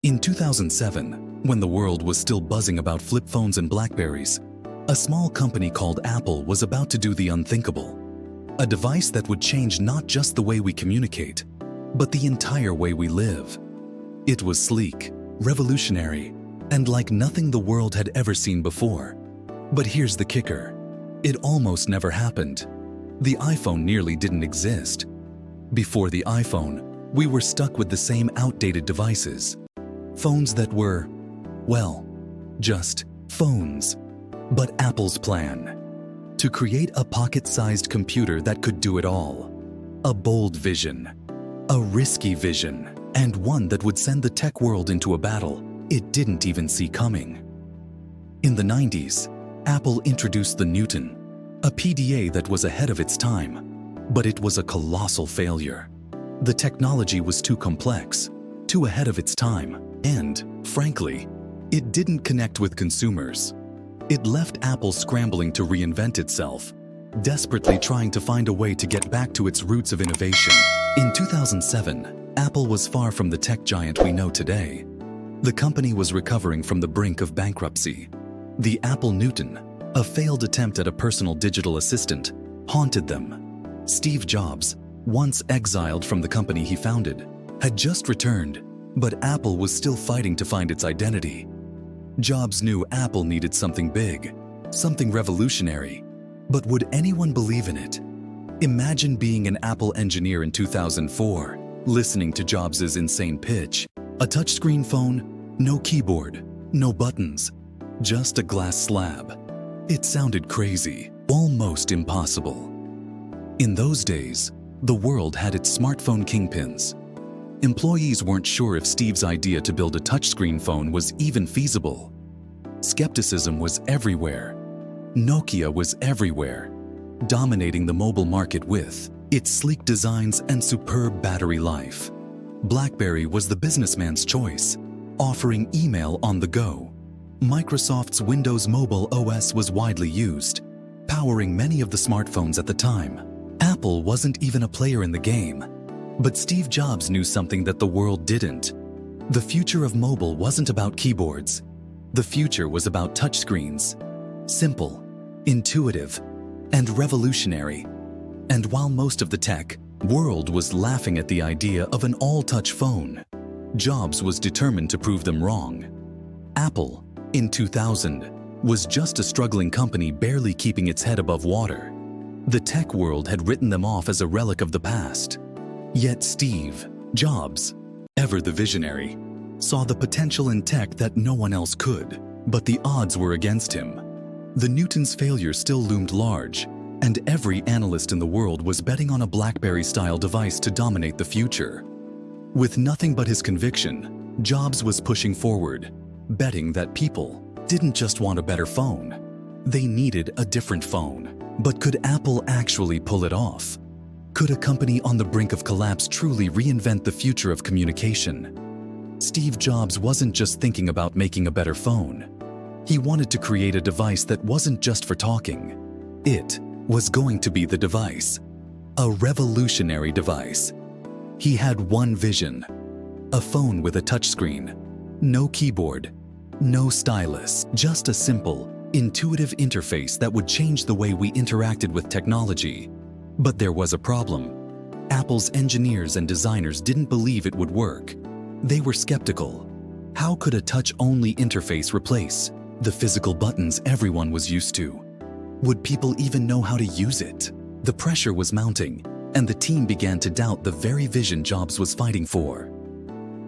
In 2007, when the world was still buzzing about flip phones and BlackBerries, a small company called Apple was about to do the unthinkable. A device that would change not just the way we communicate, but the entire way we live. It was sleek, revolutionary, and like nothing the world had ever seen before. But here's the kicker. It almost never happened. The iPhone nearly didn't exist. Before the iPhone, we were stuck with the same outdated devices. Phones that were, well, just phones. But Apple's plan: to create a pocket-sized computer that could do it all. A bold vision, a risky vision, and one that would send the tech world into a battle it didn't even see coming. In the 90s, Apple introduced the Newton, a PDA that was ahead of its time, but it was a colossal failure. The technology was too complex, too ahead of its time, and, frankly, it didn't connect with consumers. It left Apple scrambling to reinvent itself, desperately trying to find a way to get back to its roots of innovation. In 2007, Apple was far from the tech giant we know today. The company was recovering from the brink of bankruptcy. The Apple Newton, a failed attempt at a personal digital assistant, haunted them. Steve Jobs, once exiled from the company he founded, had just returned, but Apple was still fighting to find its identity. Jobs knew Apple needed something big, something revolutionary. But would anyone believe in it? Imagine being an Apple engineer in 2004, listening to Jobs' insane pitch. A touchscreen phone, no keyboard, no buttons, just a glass slab. It sounded crazy, almost impossible. In those days, the world had its smartphone kingpins. Employees weren't sure if Steve's idea to build a touchscreen phone was even feasible. Skepticism was everywhere. Nokia was everywhere, dominating the mobile market with its sleek designs and superb battery life. BlackBerry was the businessman's choice, offering email on the go. Microsoft's Windows Mobile OS was widely used, powering many of the smartphones at the time. Apple wasn't even a player in the game. But Steve Jobs knew something that the world didn't. The future of mobile wasn't about keyboards. The future was about touchscreens. Simple, intuitive, and revolutionary. And while most of the tech world was laughing at the idea of an all-touch phone, Jobs was determined to prove them wrong. Apple, in 2000, was just a struggling company barely keeping its head above water. The tech world had written them off as a relic of the past. Yet Steve Jobs, ever the visionary, saw the potential in tech that no one else could. But the odds were against him. The Newton's failure still loomed large, and every analyst in the world was betting on a BlackBerry-style device to dominate the future. With nothing but his conviction, Jobs was pushing forward, betting that people didn't just want a better phone. They needed a different phone. But could Apple actually pull it off? Could a company on the brink of collapse truly reinvent the future of communication? Steve Jobs wasn't just thinking about making a better phone. He wanted to create a device that wasn't just for talking. It was going to be the device. A revolutionary device. He had one vision. A phone with a touchscreen. No keyboard. No stylus. Just a simple, intuitive interface that would change the way we interacted with technology. But there was a problem. Apple's engineers and designers didn't believe it would work. They were skeptical. How could a touch-only interface replace the physical buttons everyone was used to? Would people even know how to use it? The pressure was mounting, and the team began to doubt the very vision Jobs was fighting for.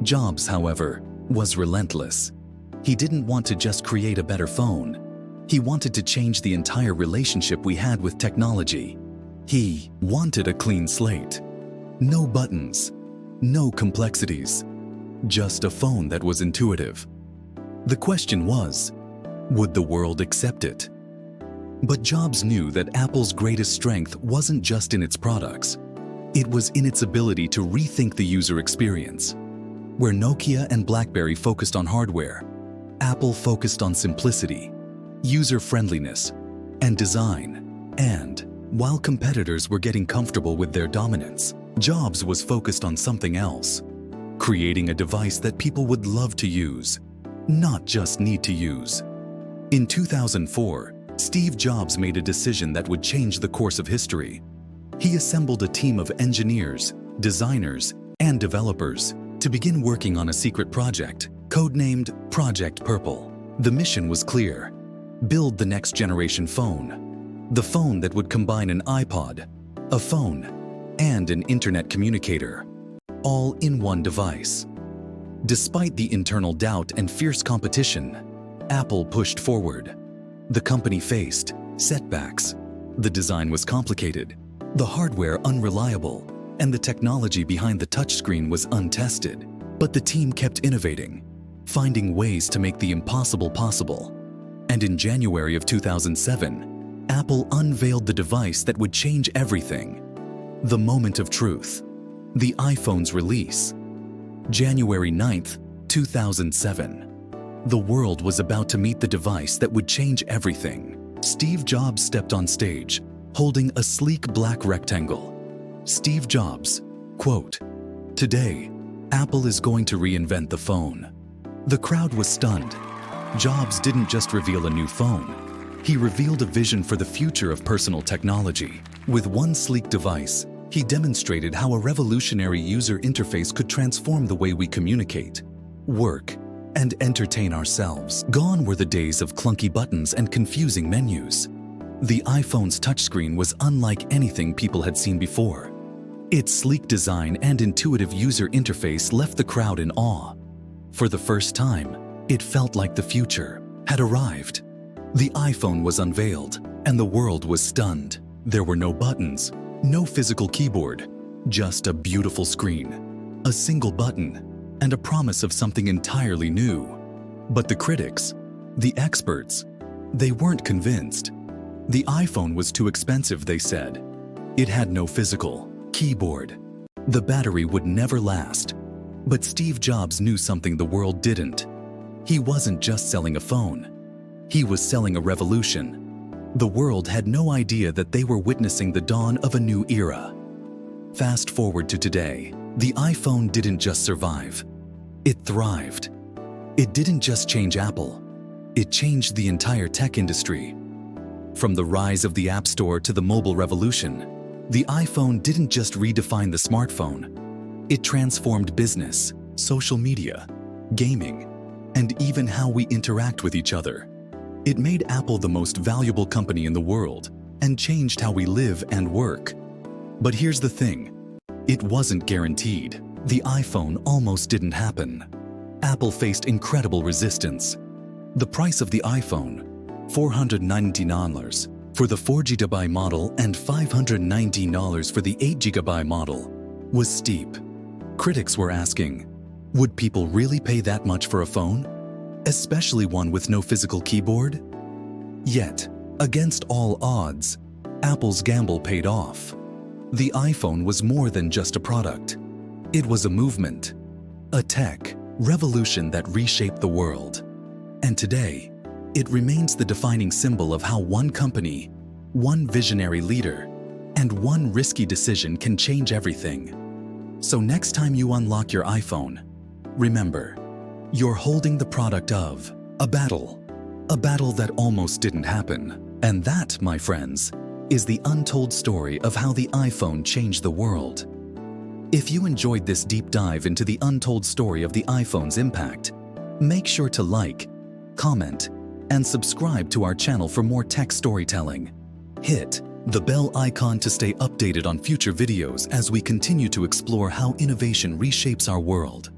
Jobs, however, was relentless. He didn't want to just create a better phone. He wanted to change the entire relationship we had with technology. He wanted a clean slate. No buttons, no complexities, just a phone that was intuitive. The question was, would the world accept it? But Jobs knew that Apple's greatest strength wasn't just in its products. It was in its ability to rethink the user experience. Where Nokia and BlackBerry focused on hardware, Apple focused on simplicity, user-friendliness, and design. And while competitors were getting comfortable with their dominance, Jobs was focused on something else. creating a device that people would love to use, not just need to use. In 2004, Steve Jobs made a decision that would change the course of history. He assembled a team of engineers, designers, and developers to begin working on a secret project, codenamed Project Purple. The mission was clear: build the next generation phone. The phone that would combine an iPod, a phone, and an internet communicator, all in one device. Despite the internal doubt and fierce competition, Apple pushed forward. The company faced setbacks. The design was complicated, the hardware unreliable, and the technology behind the touchscreen was untested. But the team kept innovating, finding ways to make the impossible possible. And in January of 2007, Apple unveiled the device that would change everything. The moment of truth. The iPhone's release. January 9th, 2007. The world was about to meet the device that would change everything. Steve Jobs stepped on stage, holding a sleek black rectangle. Steve Jobs, quote, "Today, Apple is going to reinvent the phone." The crowd was stunned. Jobs didn't just reveal a new phone. He revealed a vision for the future of personal technology. With one sleek device, he demonstrated how a revolutionary user interface could transform the way we communicate, work, and entertain ourselves. Gone were the days of clunky buttons and confusing menus. The iPhone's touchscreen was unlike anything people had seen before. Its sleek design and intuitive user interface left the crowd in awe. For the first time, it felt like the future had arrived. The iPhone was unveiled, and the world was stunned. There were no buttons, no physical keyboard, just a beautiful screen, a single button, and a promise of something entirely new. But the critics, the experts, they weren't convinced. The iPhone was too expensive, they said. It had no physical keyboard. The battery would never last. But Steve Jobs knew something the world didn't. He wasn't just selling a phone. He was selling a revolution. The world had no idea that they were witnessing the dawn of a new era. Fast forward to today, the iPhone didn't just survive. It thrived. It didn't just change Apple. It changed the entire tech industry. From the rise of the App Store to the mobile revolution, the iPhone didn't just redefine the smartphone. It transformed business, social media, gaming, and even how we interact with each other. It made Apple the most valuable company in the world and changed how we live and work. But here's the thing. It wasn't guaranteed. The iPhone almost didn't happen. Apple faced incredible resistance. The price of the iPhone, $490 for the 4GB model and $590 for the 8GB model, was steep. Critics were asking, would people really pay that much for a phone? Especially one with no physical keyboard? Yet, against all odds, Apple's gamble paid off. The iPhone was more than just a product. It was a movement, a tech revolution that reshaped the world. And today, it remains the defining symbol of how one company, one visionary leader, and one risky decision can change everything. So next time you unlock your iPhone, remember, you're holding the product of a battle that almost didn't happen. And that, my friends, is the untold story of how the iPhone changed the world. If you enjoyed this deep dive into the untold story of the iPhone's impact, make sure to like, comment, and subscribe to our channel for more tech storytelling. Hit the bell icon to stay updated on future videos as we continue to explore how innovation reshapes our world.